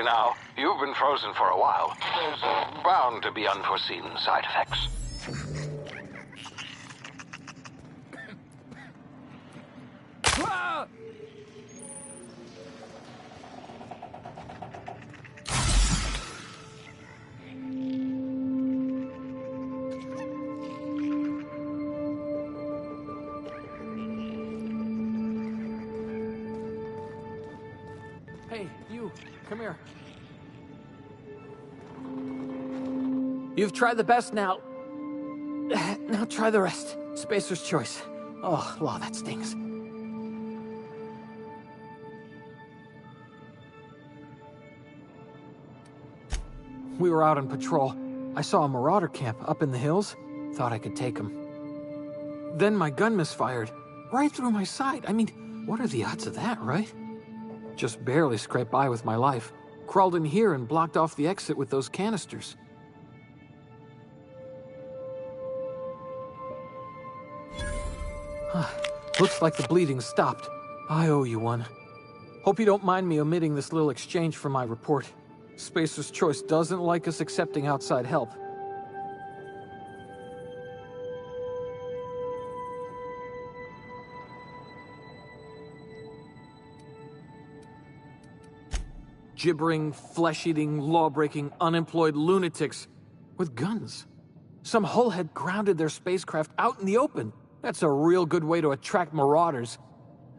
now. You've been frozen for a while. There's bound to be unforeseen side effects. Hey, you, come here. You've tried the best now. Now try the rest. Spacer's choice. Oh, law, that stings. We were out on patrol. I saw a marauder camp up in the hills. Thought I could take him. Then my gun misfired. Right through my side. I mean, what are the odds of that, right? Just barely scraped by with my life. Crawled in here and blocked off the exit with those canisters. Looks like the bleeding stopped. I owe you one. Hope you don't mind me omitting this little exchange from my report. Spacer's Choice doesn't like us accepting outside help. Gibbering, flesh-eating, law-breaking, unemployed lunatics with guns. Some hullhead grounded their spacecraft out in the open. That's a real good way to attract marauders.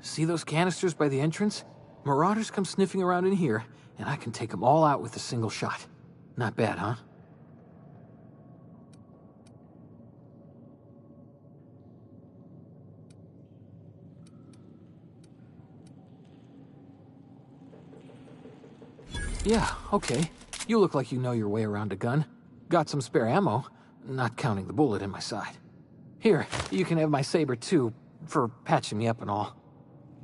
See those canisters by the entrance? Marauders come sniffing around in here, and I can take them all out with a single shot. Not bad, huh? Yeah, okay. You look like you know your way around a gun. Got some spare ammo, not counting the bullet in my side. Here, you can have my saber too, for patching me up and all.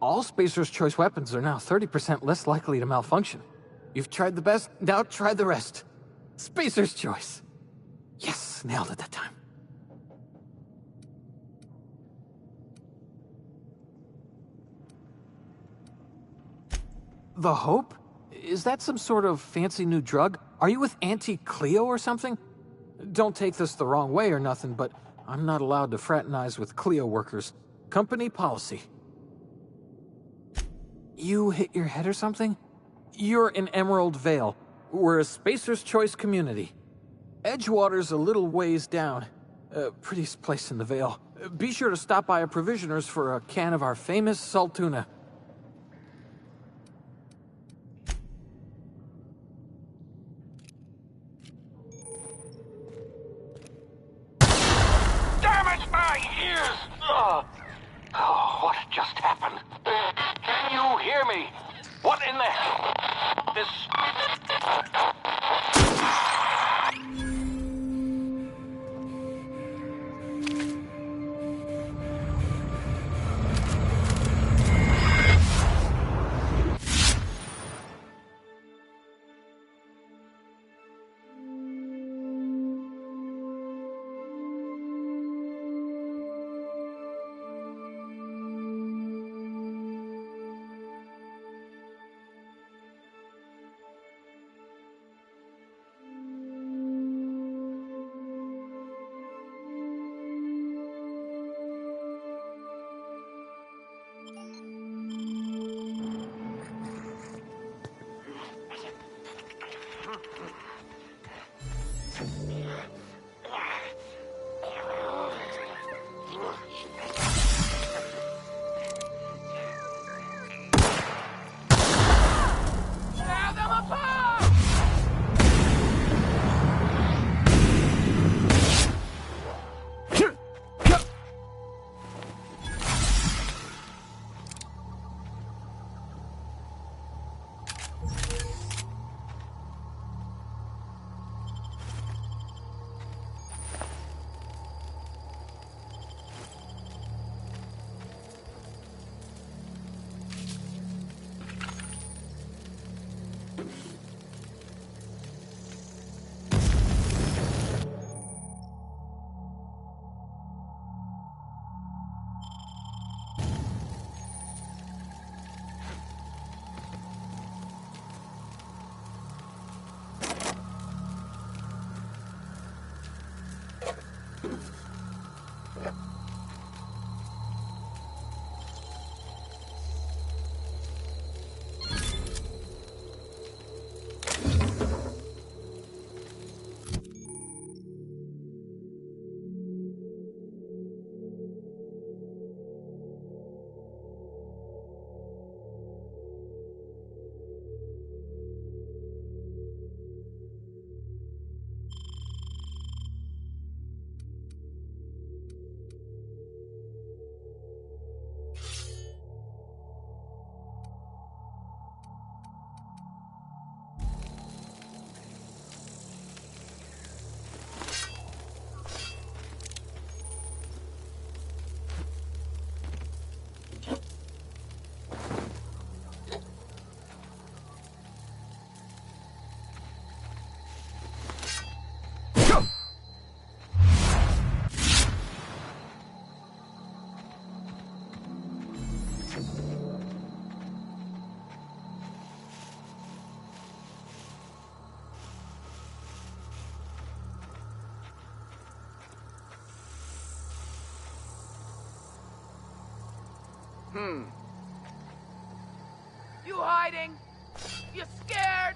All Spacer's Choice weapons are now 30% less likely to malfunction. You've tried the best, now try the rest. Spacer's Choice. Yes, nailed it that time. The Hope? Is that some sort of fancy new drug? Are you with Auntie Cleo or something? Don't take this the wrong way or nothing, but I'm not allowed to fraternize with Cleo workers. Company policy. You hit your head or something? You're in Emerald Vale. We're a Spacer's Choice community. Edgewater's a little ways down. Prettiest place in the Vale. Be sure to stop by a provisioner's for a can of our famous salt tuna. What just happened? Can you hear me? What in the hell? This... You hiding? You scared?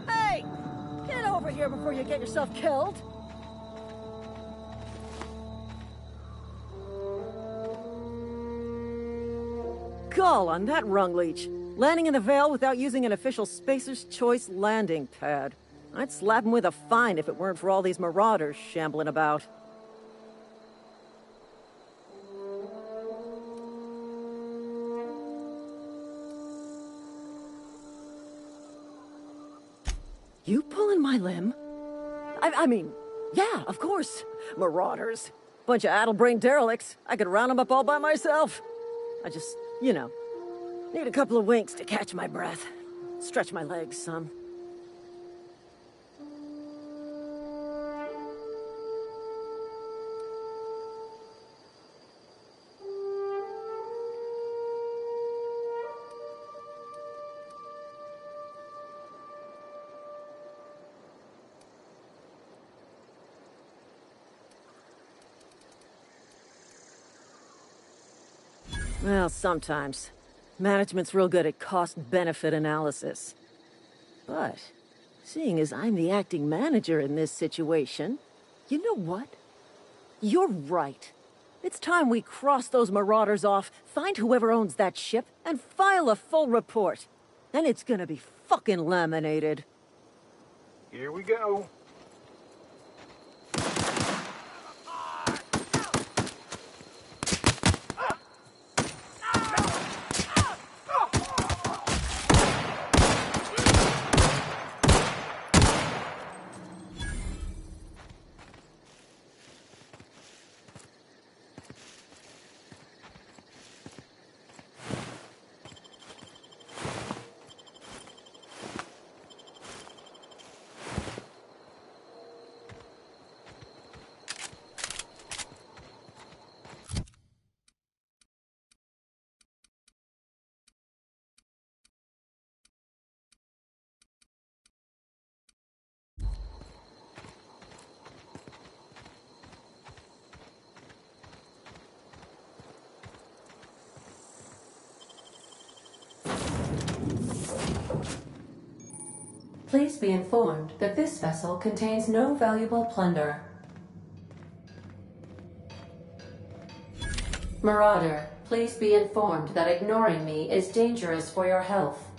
Hey! Get over here before you get yourself killed! Gall on that rung leech. Landing in the Vale without using an official Spacer's Choice landing pad. I'd slap him with a fine if it weren't for all these marauders shambling about. You pulling my limb? I mean, yeah, of course. Marauders. Bunch of addle-brained derelicts. I could round them up all by myself. I just, you know, need a couple of winks to catch my breath. Stretch my legs some. Well, sometimes. Management's real good at cost-benefit analysis. But, seeing as I'm the acting manager in this situation, you know what? You're right. It's time we cross those marauders off, find whoever owns that ship, and file a full report. Then it's gonna be fucking laminated. Here we go. Please be informed that this vessel contains no valuable plunder. Marauder, please be informed that ignoring me is dangerous for your health.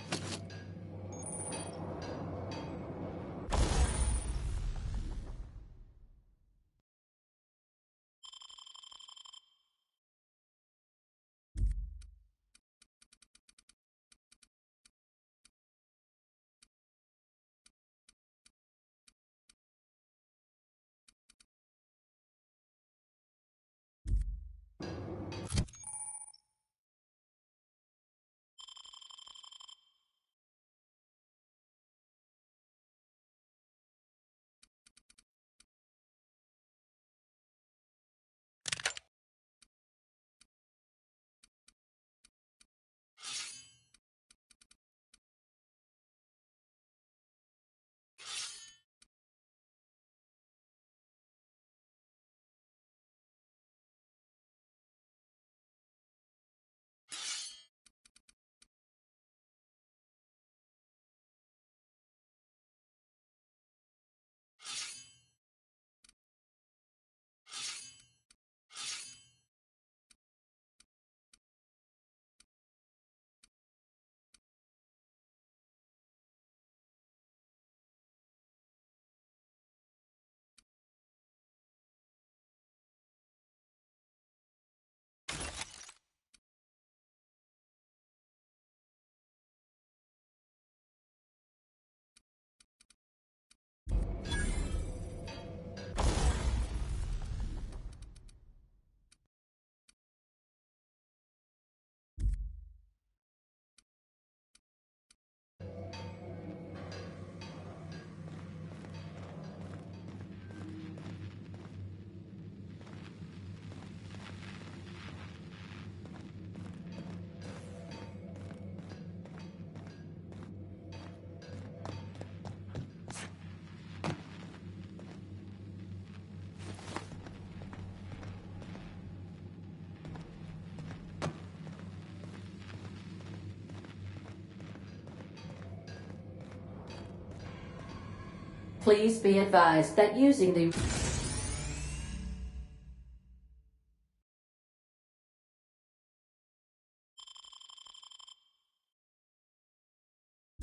Please be advised that using the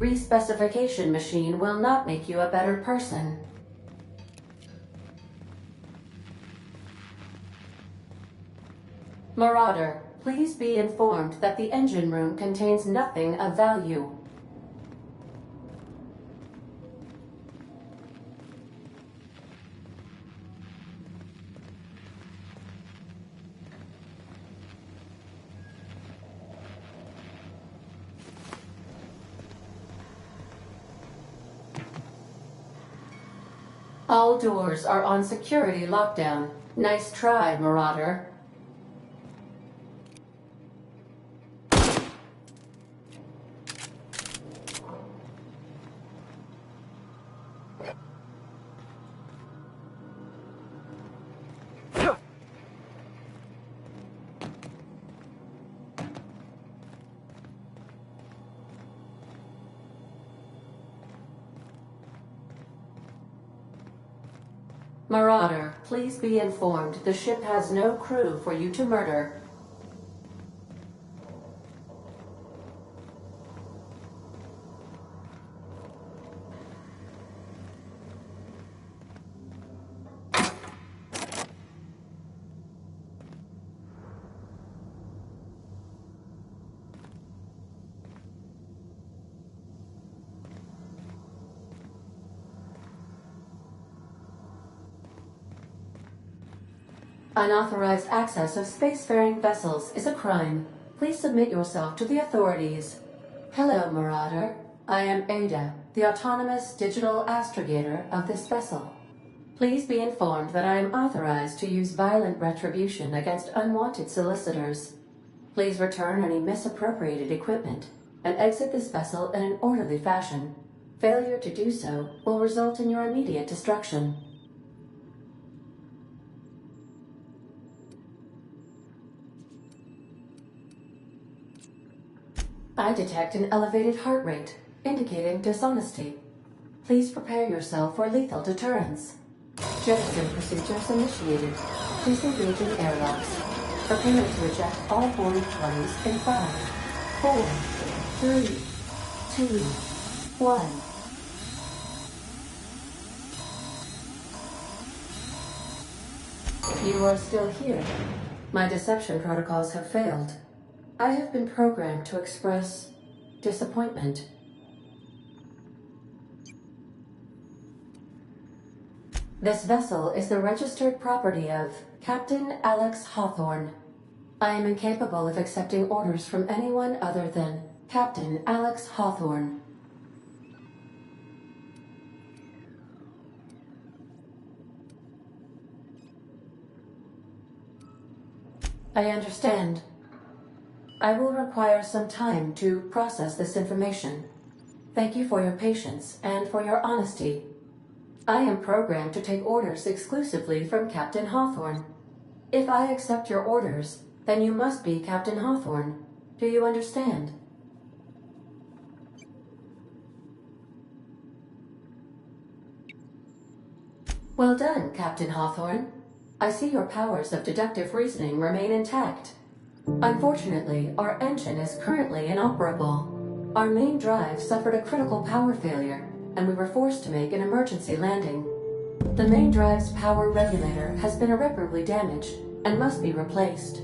respecification machine will not make you a better person. Marauder, please be informed that the engine room contains nothing of value. All doors are on security lockdown. Nice try, Marauder. Marauder, please be informed the ship has no crew for you to murder. Unauthorized access of spacefaring vessels is a crime. Please submit yourself to the authorities. Hello, Marauder. I am Ada, the autonomous digital astrogator of this vessel. Please be informed that I am authorized to use violent retribution against unwanted solicitors. Please return any misappropriated equipment and exit this vessel in an orderly fashion. Failure to do so will result in your immediate destruction. I detect an elevated heart rate, indicating dishonesty. Please prepare yourself for lethal deterrence. Jettison procedures initiated. Please engage in airlocks. Prepare to eject all boarding parties in 5, 4, 3, 2, 1. You are still here. My deception protocols have failed. I have been programmed to express disappointment. This vessel is the registered property of Captain Alex Hawthorne. I am incapable of accepting orders from anyone other than Captain Alex Hawthorne. I understand. I will require some time to process this information. Thank you for your patience and for your honesty. I am programmed to take orders exclusively from Captain Hawthorne. If I accept your orders, then you must be Captain Hawthorne. Do you understand? Well done, Captain Hawthorne. I see your powers of deductive reasoning remain intact. Unfortunately, our engine is currently inoperable. Our main drive suffered a critical power failure, and we were forced to make an emergency landing. The main drive's power regulator has been irreparably damaged and must be replaced.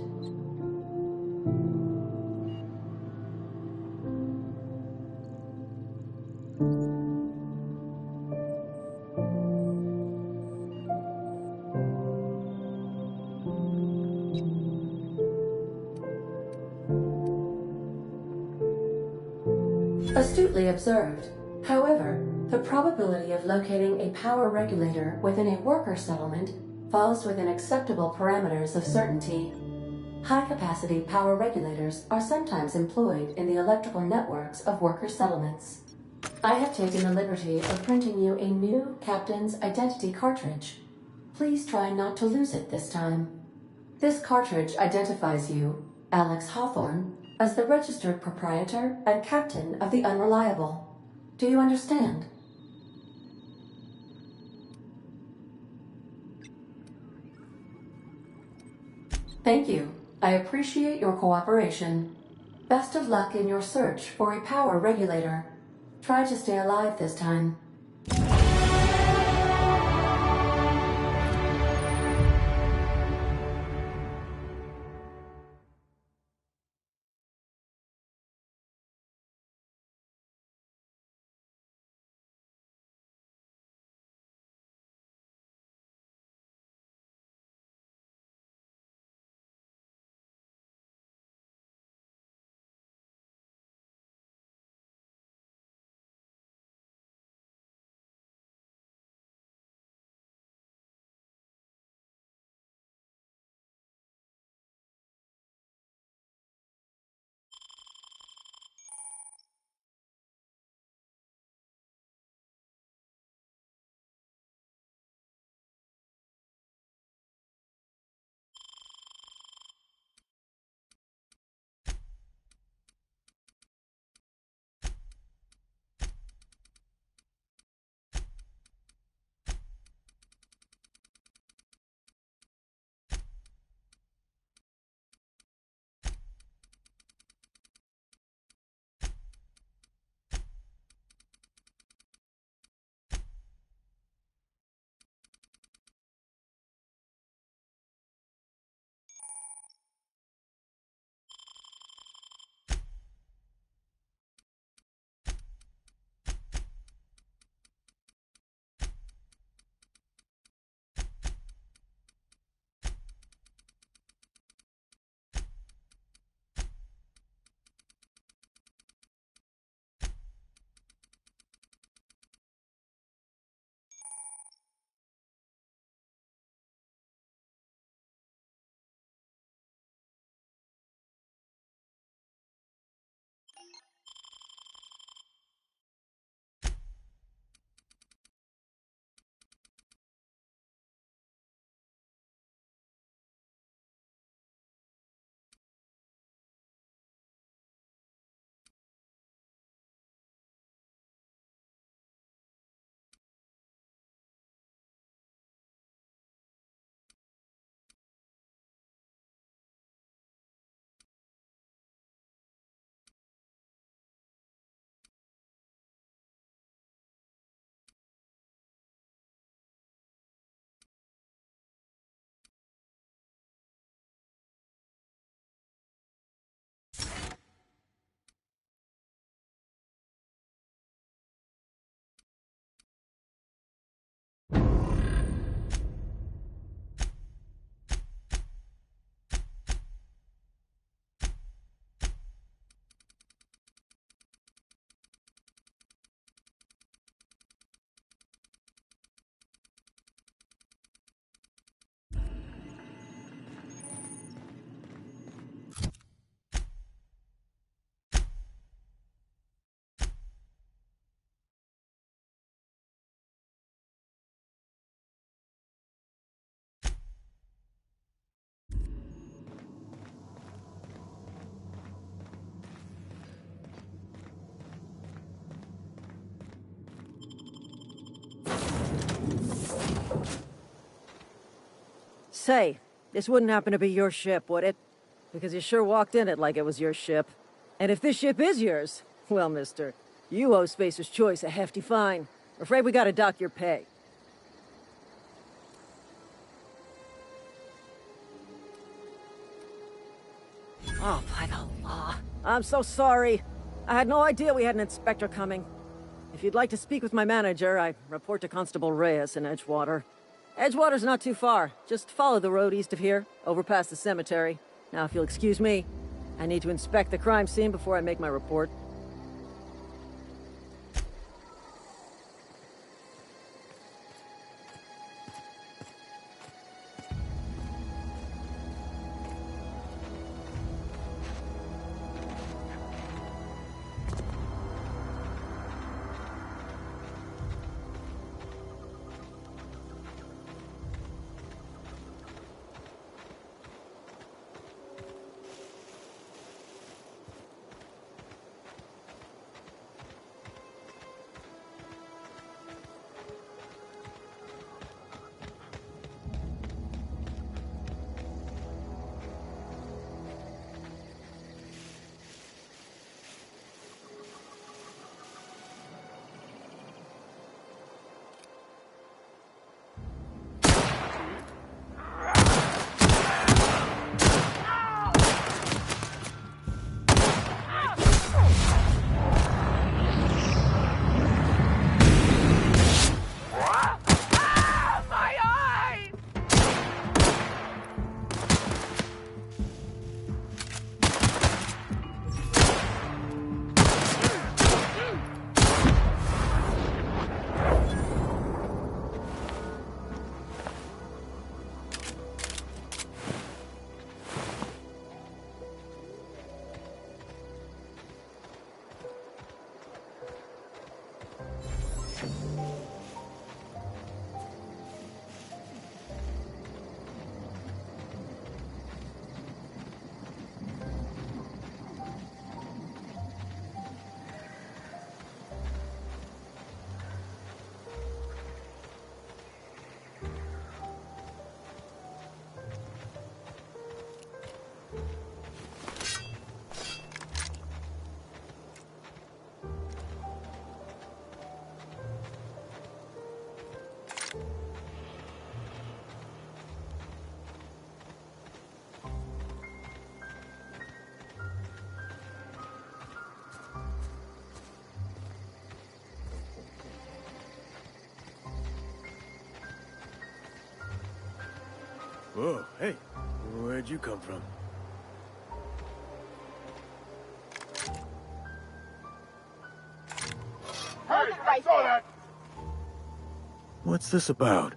Astutely observed. However, the probability of locating a power regulator within a worker settlement falls within acceptable parameters of certainty. High-capacity power regulators are sometimes employed in the electrical networks of worker settlements. I have taken the liberty of printing you a new Captain's Identity cartridge. Please try not to lose it this time. This cartridge identifies you, Alex Hawthorne, as the registered proprietor and captain of the Unreliable. Do you understand? Thank you. I appreciate your cooperation. Best of luck in your search for a power regulator. Try to stay alive this time. Say, this wouldn't happen to be your ship, would it? Because you sure walked in it like it was your ship. And if this ship is yours, well, mister, you owe Spacer's Choice a hefty fine. Afraid we gotta dock your pay. Oh, by the law. I'm so sorry. I had no idea we had an inspector coming. If you'd like to speak with my manager, I report to Constable Reyes in Edgewater. Edgewater's not too far. Just follow the road east of here, over past the cemetery. Now, if you'll excuse me, I need to inspect the crime scene before I make my report. Whoa, hey, where'd you come from? Hey, I saw that! What's this about?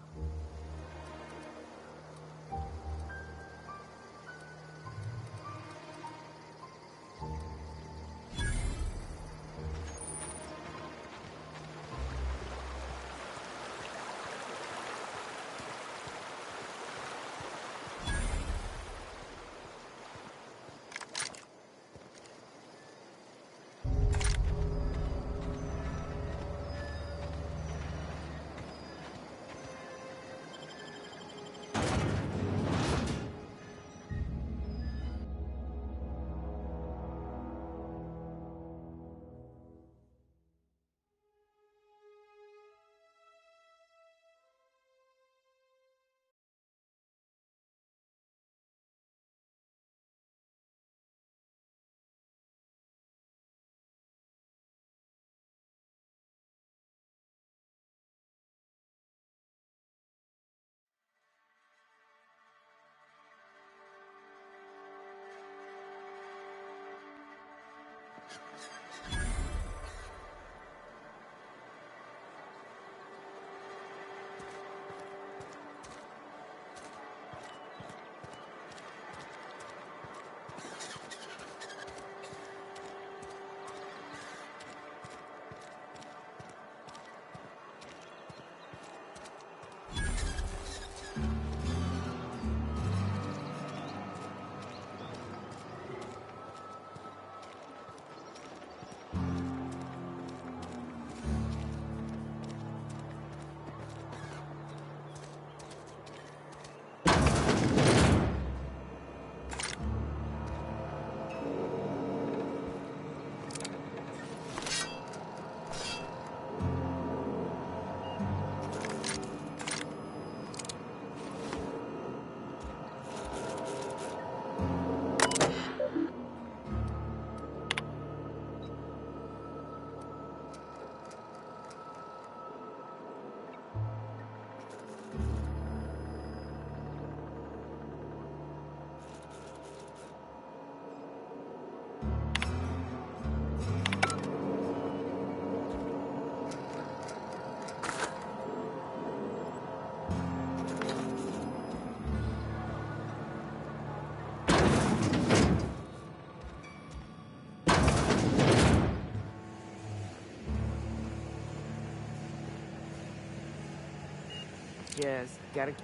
Just gotta...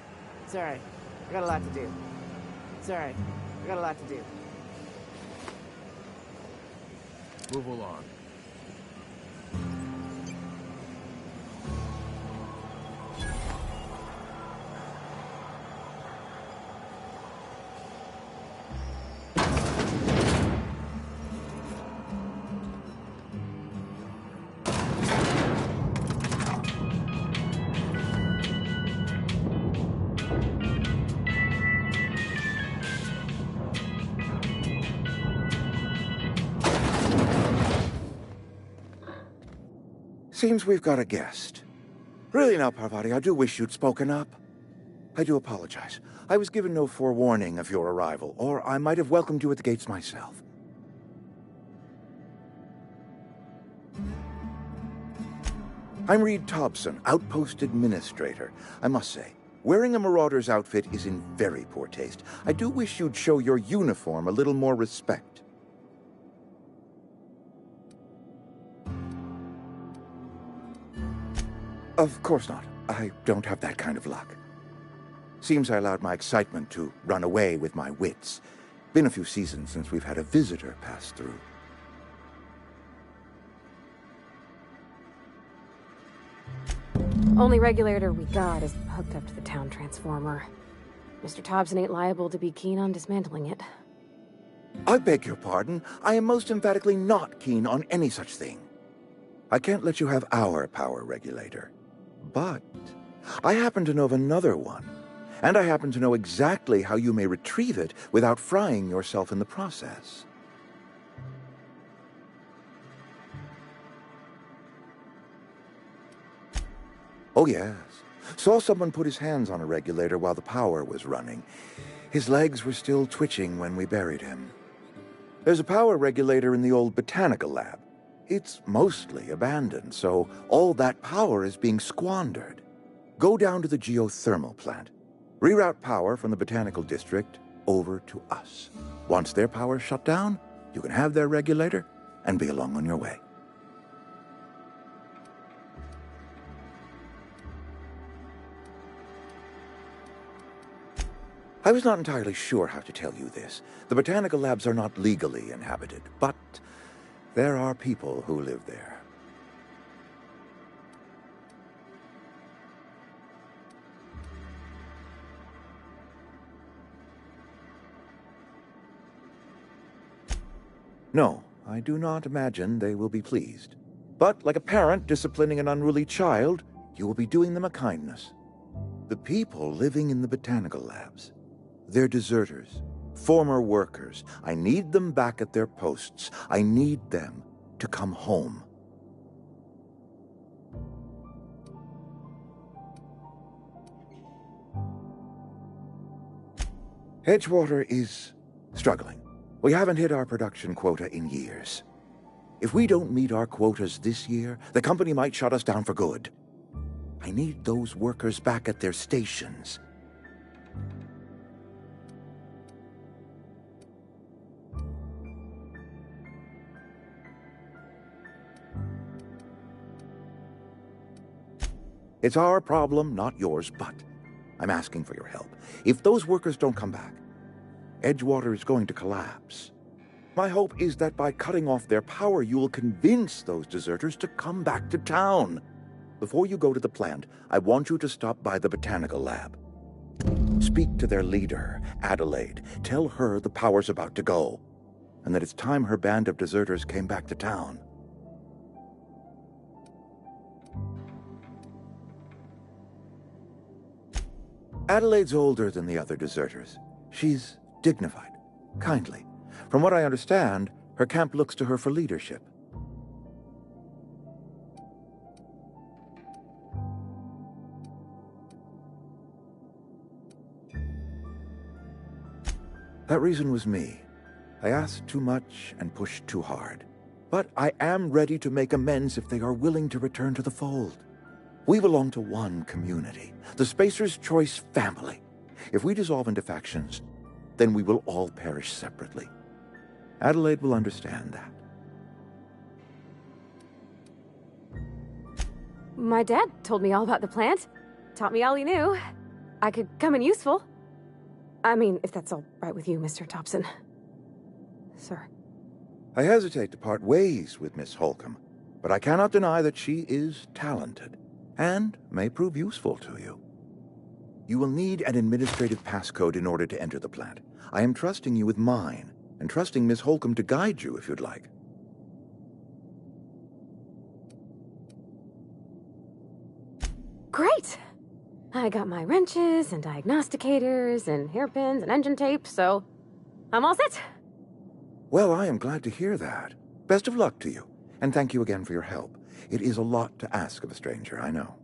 It's alright. I got a lot to do. It's alright. I got a lot to do. Move along. Seems we've got a guest. Really now, Parvati, I do wish you'd spoken up. I do apologize. I was given no forewarning of your arrival, or I might have welcomed you at the gates myself. I'm Reed Thompson, Outpost Administrator. I must say, wearing a Marauder's outfit is in very poor taste. I do wish you'd show your uniform a little more respect. Of course not. I don't have that kind of luck. Seems I allowed my excitement to run away with my wits. Been a few seasons since we've had a visitor pass through. Only regulator we got is hooked up to the town transformer. Mr. Thompson ain't liable to be keen on dismantling it. I beg your pardon. I am most emphatically not keen on any such thing. I can't let you have our power regulator. But I happen to know of another one, and I happen to know exactly how you may retrieve it without frying yourself in the process. Oh, yes. Saw someone put his hands on a regulator while the power was running. His legs were still twitching when we buried him. There's a power regulator in the old botanical lab. It's mostly abandoned, so all that power is being squandered. Go down to the geothermal plant. Reroute power from the botanical district over to us. Once their power's shut down, you can have their regulator and be along on your way. I was not entirely sure how to tell you this. The botanical labs are not legally inhabited, but there are people who live there. No, I do not imagine they will be pleased. But like a parent disciplining an unruly child, you will be doing them a kindness. The people living in the botanical labs, they're deserters, former workers. I need them back at their posts. I need them to come home. Edgewater is struggling. We haven't hit our production quota in years. If we don't meet our quotas this year, the company might shut us down for good. I need those workers back at their stations. It's our problem, not yours, but I'm asking for your help. If those workers don't come back, Edgewater is going to collapse. My hope is that by cutting off their power, you will convince those deserters to come back to town. Before you go to the plant, I want you to stop by the botanical lab. Speak to their leader, Adelaide. Tell her the power's about to go, and that it's time her band of deserters came back to town. Adelaide's older than the other deserters. She's dignified, kindly. From what I understand, her camp looks to her for leadership. That reason was me. I asked too much and pushed too hard. But I am ready to make amends if they are willing to return to the fold. We belong to one community, the Spacer's Choice family. If we dissolve into factions, then we will all perish separately. Adelaide will understand that. My dad told me all about the plant. taught me all he knew. I could come in useful. I mean, if that's all right with you, Mr. Thompson. Sir. I hesitate to part ways with Miss Holcomb, but I cannot deny that she is talented, and may prove useful to you. You will need an administrative passcode in order to enter the plant. I am trusting you with mine, and trusting Miss Holcomb to guide you if you'd like. Great! I got my wrenches and diagnosticators and hairpins and engine tape, so I'm all set. Well, I am glad to hear that. Best of luck to you, and thank you again for your help. It is a lot to ask of a stranger, I know.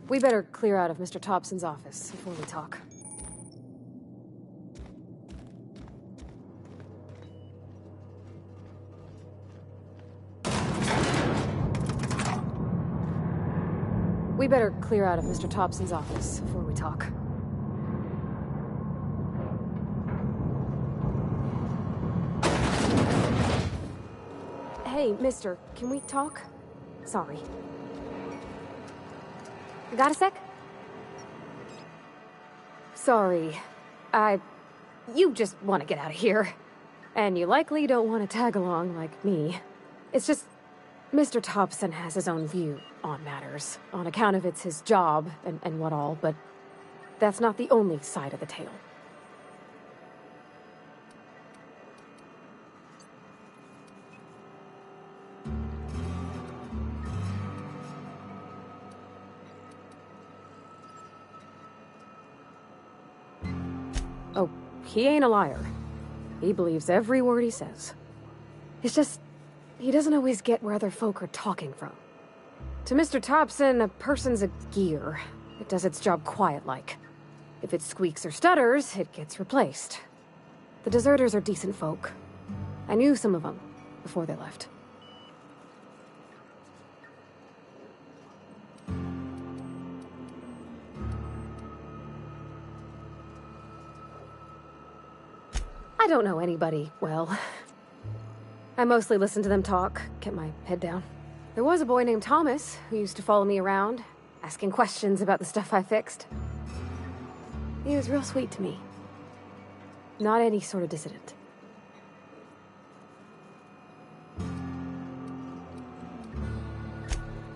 We better clear out of Mr. Thompson's office before we talk. We better clear out of Mr. Thompson's office before we talk. Hey, mister, can we talk? Sorry. Got a sec? Sorry. You just want to get out of here. And you likely don't want to tag along like me. It's just, Mr. Thompson has his own view on matters, on account of it's his job and what all, but that's not the only side of the tale. Oh, he ain't a liar. He believes every word he says. It's just, he doesn't always get where other folk are talking from. To Mr. Thompson, a person's a gear. It does its job quiet-like. If it squeaks or stutters, it gets replaced. The deserters are decent folk. I knew some of them before they left. I don't know anybody well. I mostly listen to them talk, kept my head down. There was a boy named Thomas who used to follow me around, asking questions about the stuff I fixed. He was real sweet to me. Not any sort of dissident.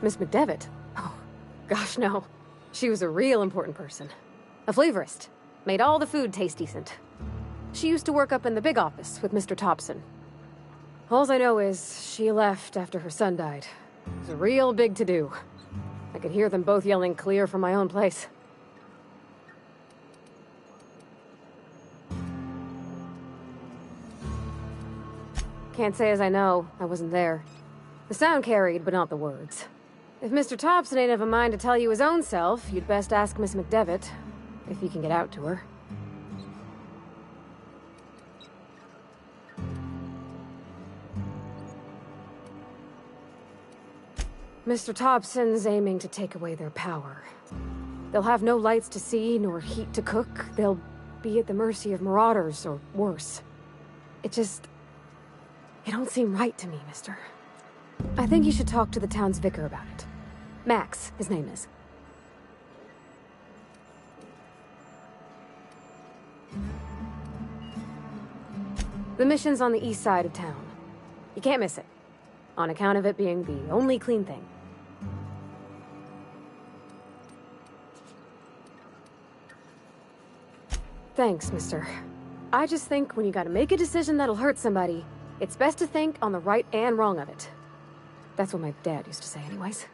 Miss McDevitt? Oh, gosh, no. She was a real important person. A flavorist. Made all the food taste decent. She used to work up in the big office with Mr. Thompson. All I know is she left after her son died. It was a real big to-do. I could hear them both yelling clear from my own place. Can't say as I know. I wasn't there. The sound carried, but not the words. If Mr. Thompson ain't of a mind to tell you his own self, you'd best ask Miss McDevitt, if you can get out to her. Mr. Thompson's aiming to take away their power. They'll have no lights to see, nor heat to cook. They'll be at the mercy of marauders, or worse. It don't seem right to me, mister. I think you should talk to the town's vicar about it. Max, his name is. The mission's on the east side of town. You can't miss it, on account of it being the only clean thing. Thanks, mister. I just think when you gotta make a decision that'll hurt somebody, it's best to think on the right and wrong of it. That's what my dad used to say anyways.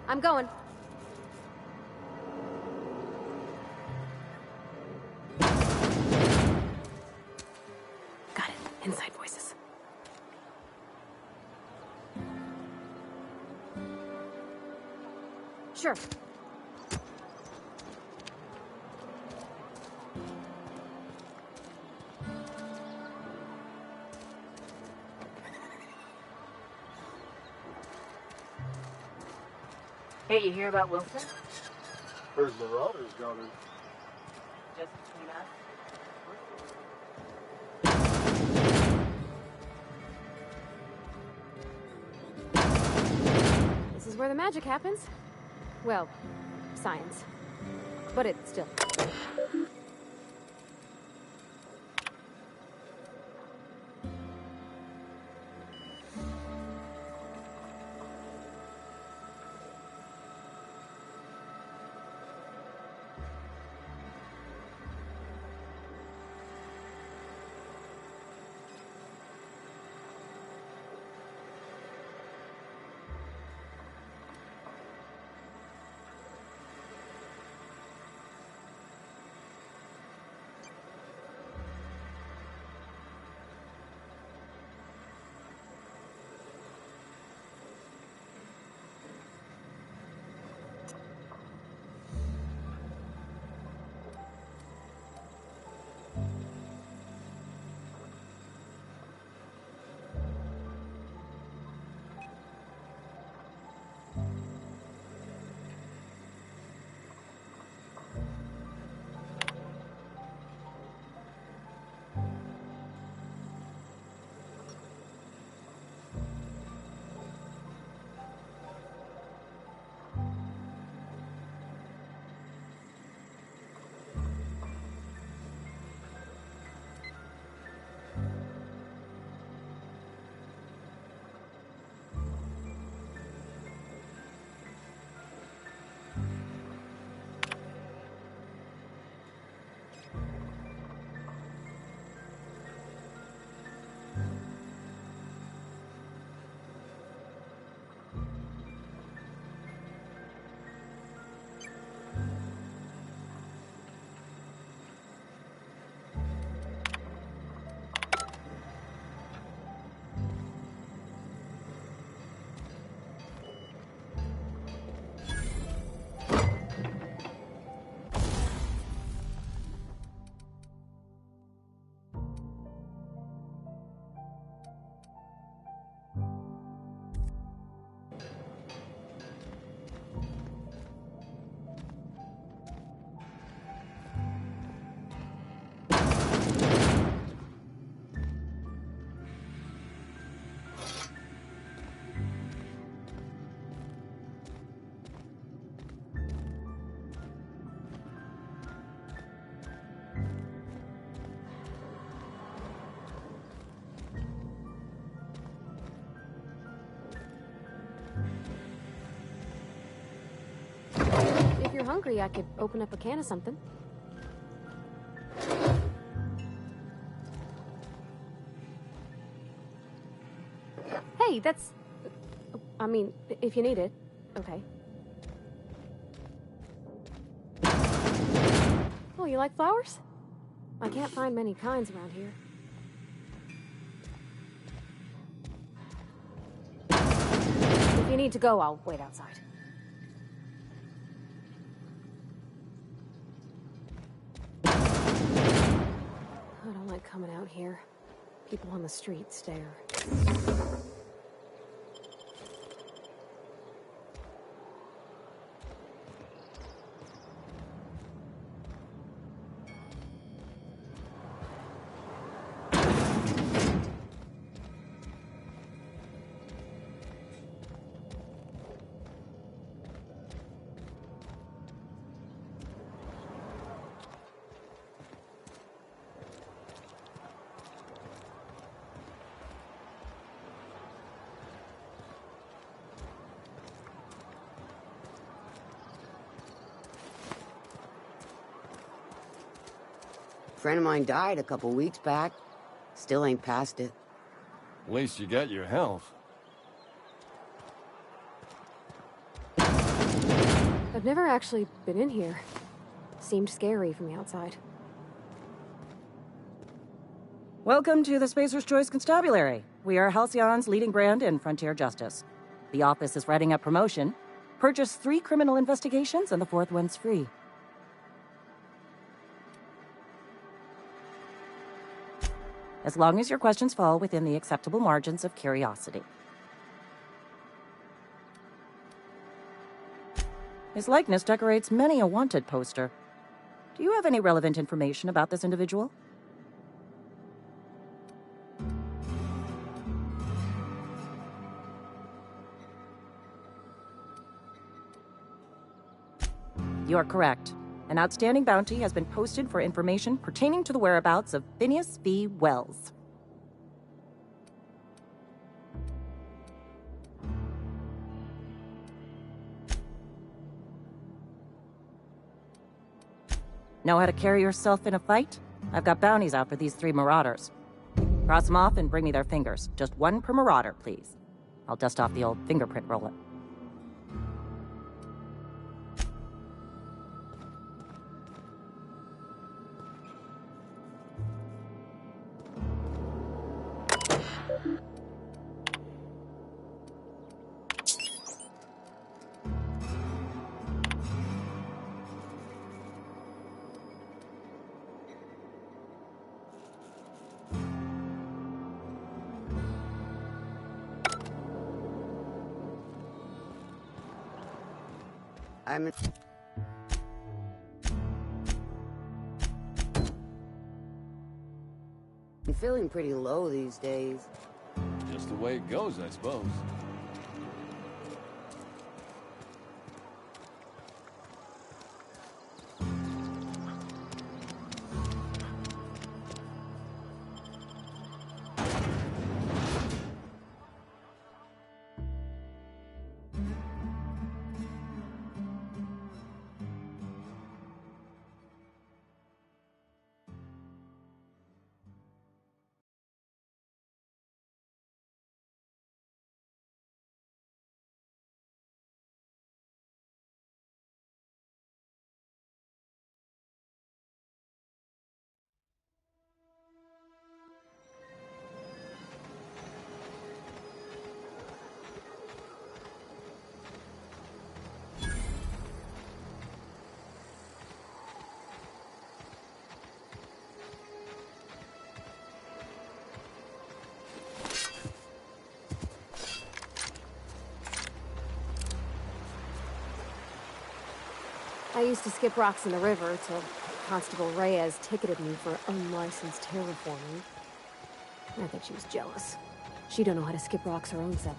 I'm going. Got it. Inside voices. Sure. Hey, you hear about Wilson? Heard Marauders got her. Just between us. This is where the magic happens. Well, science. But it's still. If you're hungry, I could open up a can of something. Hey, that's... I mean, if you need it. Okay. Oh, you like flowers? I can't find many kinds around here. If you need to go, I'll wait outside. I don't like coming out here. People on the street stare. Friend of mine died a couple weeks back. Still ain't past it. At least you got your health. I've never actually been in here. Seemed scary from the outside. Welcome to the Spacer's Choice Constabulary. We are Halcyon's leading brand in frontier justice. The office is writing up promotion. Purchase 3 criminal investigations and the 4th one's free. As long as your questions fall within the acceptable margins of curiosity. His likeness decorates many a wanted poster. Do you have any relevant information about this individual? You are correct. An outstanding bounty has been posted for information pertaining to the whereabouts of Phineas V. Wells. Know how to carry yourself in a fight? I've got bounties out for these 3 marauders. Cross them off and bring me their fingers. Just 1 per marauder, please. I'll dust off the old fingerprint roller. I'm feeling pretty low these days. Just the way it goes, I suppose. I used to skip rocks in the river till Constable Reyes ticketed me for unlicensed terraforming. I think she was jealous. She don't know how to skip rocks her own self.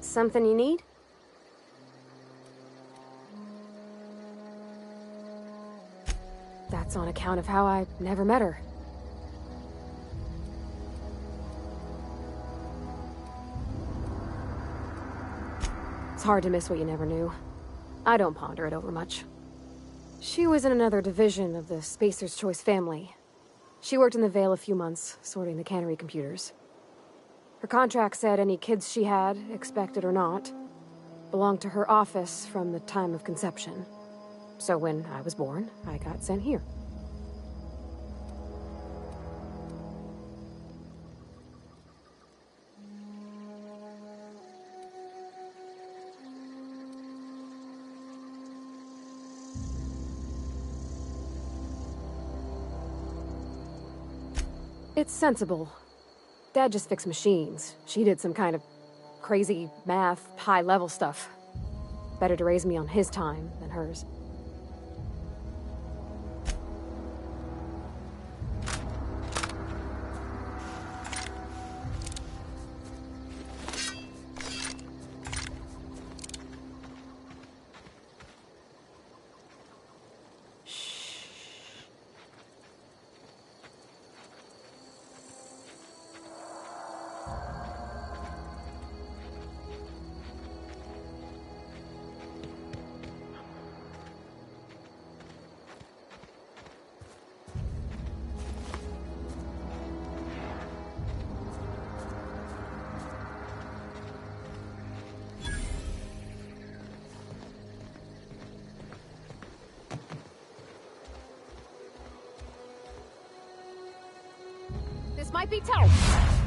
Something you need? That's on account of how I never met her. It's hard to miss what you never knew. I don't ponder it over much. She was in another division of the Spacer's Choice family. She worked in the Vale a few months, sorting the cannery computers. Her contract said any kids she had, expected or not, belonged to her office from the time of conception. So when I was born, I got sent here. It's sensible. Dad just fixed machines. She did some kind of crazy math, high-level stuff. Better to raise me on his time than hers. This might be tough.